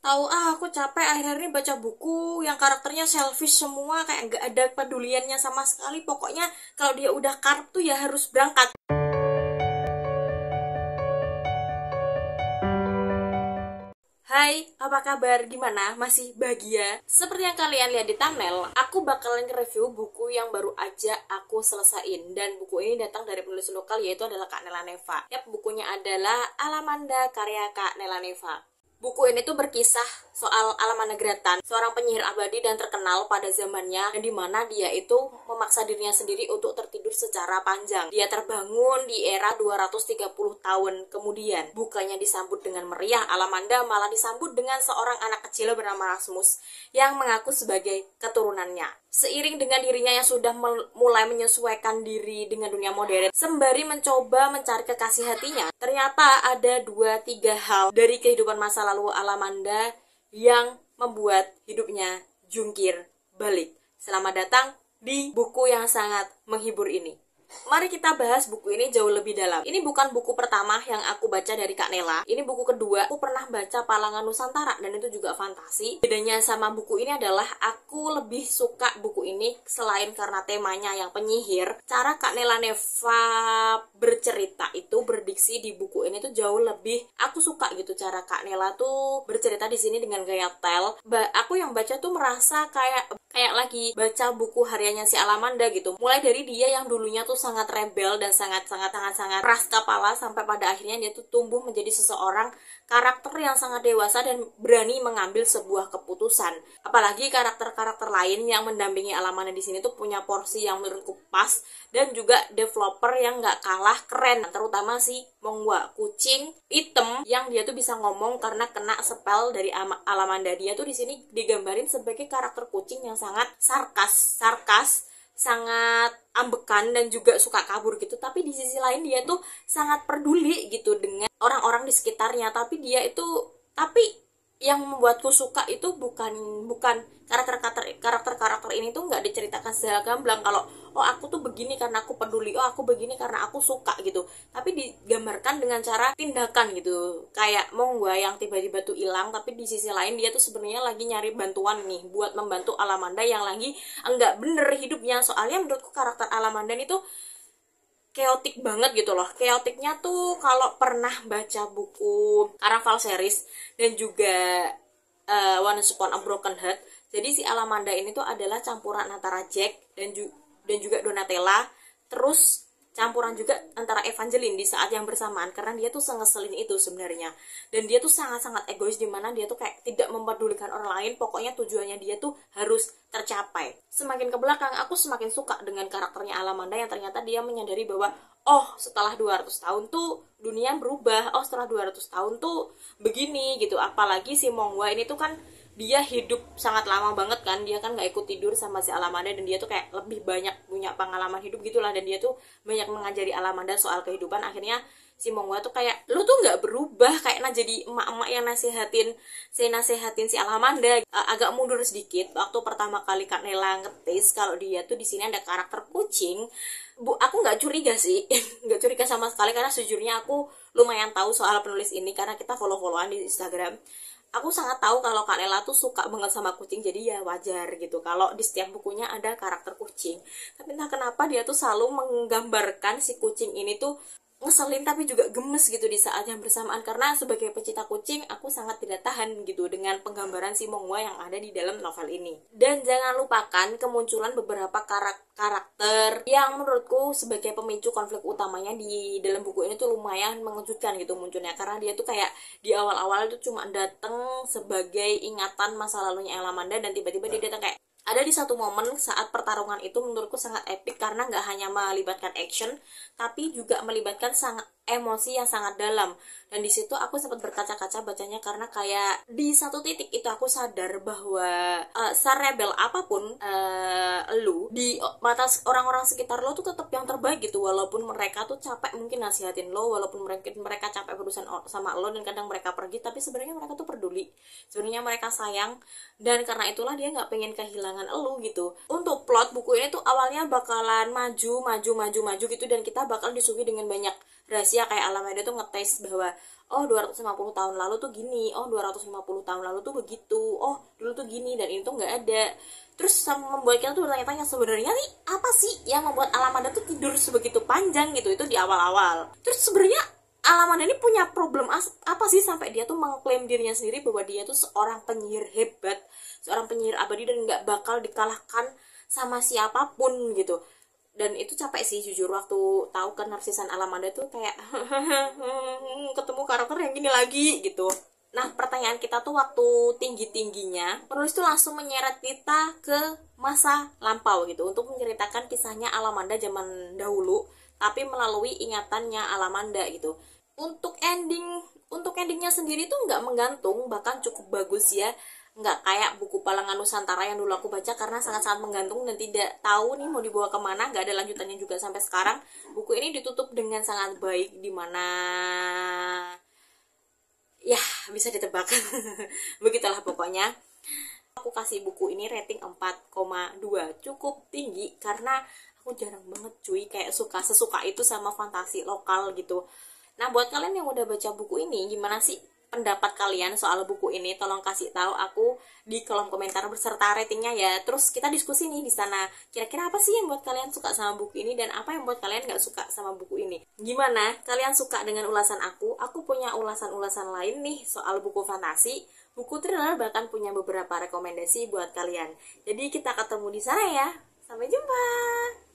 Tahu aku capek akhir-akhir ini baca buku yang karakternya selfish semua, kayak nggak ada peduliannya sama sekali. Pokoknya kalau dia udah karp tuh ya harus berangkat. Hai, apa kabar? Gimana? Masih bahagia? Seperti yang kalian lihat di thumbnail, aku bakalan nge-review buku yang baru aja aku selesain. Dan buku ini datang dari penulis lokal, yaitu adalah Kak Nela Neva. Yap, bukunya adalah Alamanda karya Kak Nela Neva. Buku ini tuh berkisah soal Alamanda Gratan, seorang penyihir abadi dan terkenal pada zamannya, dan dimana dia itu memaksa dirinya sendiri untuk tertidur secara panjang. Dia terbangun di era 230 tahun kemudian. Bukannya disambut dengan meriah, Alamanda malah disambut dengan seorang anak kecil bernama Rasmus yang mengaku sebagai keturunannya. Seiring dengan dirinya yang sudah mulai menyesuaikan diri dengan dunia modern, sembari mencoba mencari kekasih hatinya, ternyata ada 2-3 hal dari kehidupan masa lalu Alamanda yang membuat hidupnya jungkir balik. Selamat datang di buku yang sangat menghibur ini. Mari kita bahas buku ini jauh lebih dalam. Ini bukan buku pertama yang aku baca dari Kak Nela. Ini buku kedua. Aku pernah baca Palangan Nusantara dan itu juga fantasi. Bedanya sama buku ini adalah aku lebih suka buku ini selain karena temanya yang penyihir. Cara Kak Nela Neva bercerita itu, berdiksi di buku ini tuh jauh lebih aku suka gitu. Cara Kak Nela tuh bercerita di sini dengan gaya tell. Aku yang baca tuh merasa kayak lagi baca buku hariannya si Alamanda gitu. Mulai dari dia yang dulunya tuh sangat rebel dan sangat keras kepala, sampai pada akhirnya dia tuh tumbuh menjadi seseorang karakter yang sangat dewasa dan berani mengambil sebuah keputusan. Apalagi karakter-karakter lain yang mendampingi Alamanda di sini tuh punya porsi yang menurutku pas, dan juga developer yang nggak kalah keren, terutama si Mongwa, kucing hitam yang dia tuh bisa ngomong karena kena spell dari Alamanda. Dia tuh di sini digambarin sebagai karakter kucing yang sangat sarkas, sangat ambekan dan juga suka kabur gitu. Tapi di sisi lain dia tuh sangat peduli gitu dengan orang-orang di sekitarnya. Tapi yang membuatku suka itu bukan karakter ini tuh nggak diceritakan secara gamblang kalau oh aku tuh begini karena aku peduli, oh aku begini karena aku suka gitu. Tapi digambarkan dengan cara tindakan gitu. Kayak Mongwa yang tiba-tiba tuh hilang, tapi di sisi lain dia tuh sebenarnya lagi nyari bantuan nih buat membantu Alamanda yang lagi enggak bener hidupnya. Soalnya menurutku karakter Alamanda itu chaotic banget gitu loh. Chaoticnya tuh kalau pernah baca buku Caraval series dan juga Once Upon a Broken Heart, jadi si Alamanda ini tuh adalah campuran antara Jack dan juga Donatella, terus campuran juga antara Evangeline di saat yang bersamaan, karena dia tuh sengeselin itu sebenarnya. Dan dia tuh sangat-sangat egois, dimana dia tuh kayak tidak mempedulikan orang lain, pokoknya tujuannya dia tuh harus tercapai. Semakin ke belakang aku semakin suka dengan karakternya Alamanda yang ternyata dia menyadari bahwa oh setelah 200 tahun tuh dunia berubah, oh setelah 200 tahun tuh begini gitu. Apalagi si Mongwa ini tuh kan dia hidup sangat lama banget kan, dia kan nggak ikut tidur sama si Alamanda, dan dia tuh kayak lebih banyak punya pengalaman hidup gitulah, dan dia tuh banyak mengajari Alamanda soal kehidupan. Akhirnya si Mongwa tuh kayak lu tuh nggak berubah, kayak jadi emak-emak yang nasehatin si Alamanda. Agak mundur sedikit, waktu pertama kali Kak Nela ngetes kalau dia tuh di sini ada karakter kucing, aku nggak curiga sih nggak curiga sama sekali, karena sejujurnya aku lumayan tahu soal penulis ini karena kita follow-followan di Instagram. Aku sangat tahu kalau Kak Nela tuh suka banget sama kucing, jadi ya wajar gitu kalau di setiap bukunya ada karakter kucing. Tapi entah kenapa dia tuh selalu menggambarkan si kucing ini tuh ngeselin tapi juga gemes gitu di saat yang bersamaan. Karena sebagai pecinta kucing, aku sangat tidak tahan gitu dengan penggambaran si Mongwa yang ada di dalam novel ini. Dan jangan lupakan kemunculan beberapa karakter yang menurutku sebagai pemicu konflik utamanya di dalam buku ini tuh lumayan mengejutkan gitu munculnya. Karena dia tuh kayak di awal-awal itu cuma datang sebagai ingatan masa lalunya Alamanda, dan tiba-tiba dia datang kayak ada di satu momen saat pertarungan itu menurutku sangat epic, karena nggak hanya melibatkan action tapi juga melibatkan sangat emosi yang sangat dalam. Dan di situ aku sempat berkaca-kaca bacanya, karena kayak di satu titik itu aku sadar bahwa serebel apapun lu di mata orang-orang sekitar lo tuh tetap yang terbaik gitu, walaupun mereka tuh capek mungkin nasihatin lo, walaupun mereka capek berurusan sama lo dan kadang mereka pergi, tapi sebenarnya mereka tuh peduli, sebenarnya mereka sayang, dan karena itulah dia nggak pengen kehilangan lo gitu. Untuk plot buku ini tuh awalnya bakalan maju gitu, dan kita bakal disuguhi dengan banyak rahasia kayak Alamanda tuh ngetes bahwa oh 250 tahun lalu tuh gini, oh 250 tahun lalu tuh begitu, oh dulu tuh gini, dan ini tuh nggak ada. Terus membuat kita tuh bertanya-tanya sebenarnya nih apa sih yang membuat Alamanda tuh tidur sebegitu panjang gitu, itu di awal-awal. Terus sebenarnya Alamanda ini punya problem apa sih sampai dia tuh mengklaim dirinya sendiri bahwa dia tuh seorang penyihir hebat, seorang penyihir abadi dan nggak bakal dikalahkan sama siapapun gitu. Dan itu capek sih jujur waktu tahu kan narsisan Alamanda tuh kayak ketemu karakter yang gini lagi gitu. Nah, pertanyaan kita tuh waktu tinggi-tingginya, penulis tuh langsung menyeret kita ke masa lampau gitu untuk menceritakan kisahnya Alamanda zaman dahulu, tapi melalui ingatannya Alamanda gitu. Untuk endingnya sendiri tuh nggak menggantung, bahkan cukup bagus ya. Nggak kayak buku Palangan Nusantara yang dulu aku baca karena sangat-sangat menggantung dan tidak tahu nih mau dibawa kemana, nggak ada lanjutannya juga sampai sekarang. Buku ini ditutup dengan sangat baik, dimana ya bisa ditebak. Begitulah pokoknya. Aku kasih buku ini rating 4,2, cukup tinggi karena aku jarang banget cuy kayak sesuka itu sama fantasi lokal gitu. Nah, buat kalian yang udah baca buku ini, gimana sih pendapat kalian soal buku ini? Tolong kasih tahu aku di kolom komentar beserta ratingnya ya. Terus kita diskusi nih di sana. Kira-kira apa sih yang buat kalian suka sama buku ini dan apa yang buat kalian nggak suka sama buku ini? Gimana? Kalian suka dengan ulasan aku? Aku punya ulasan-ulasan lain nih soal buku fantasi, buku thriller, bahkan punya beberapa rekomendasi buat kalian. Jadi kita ketemu di sana ya. Sampai jumpa.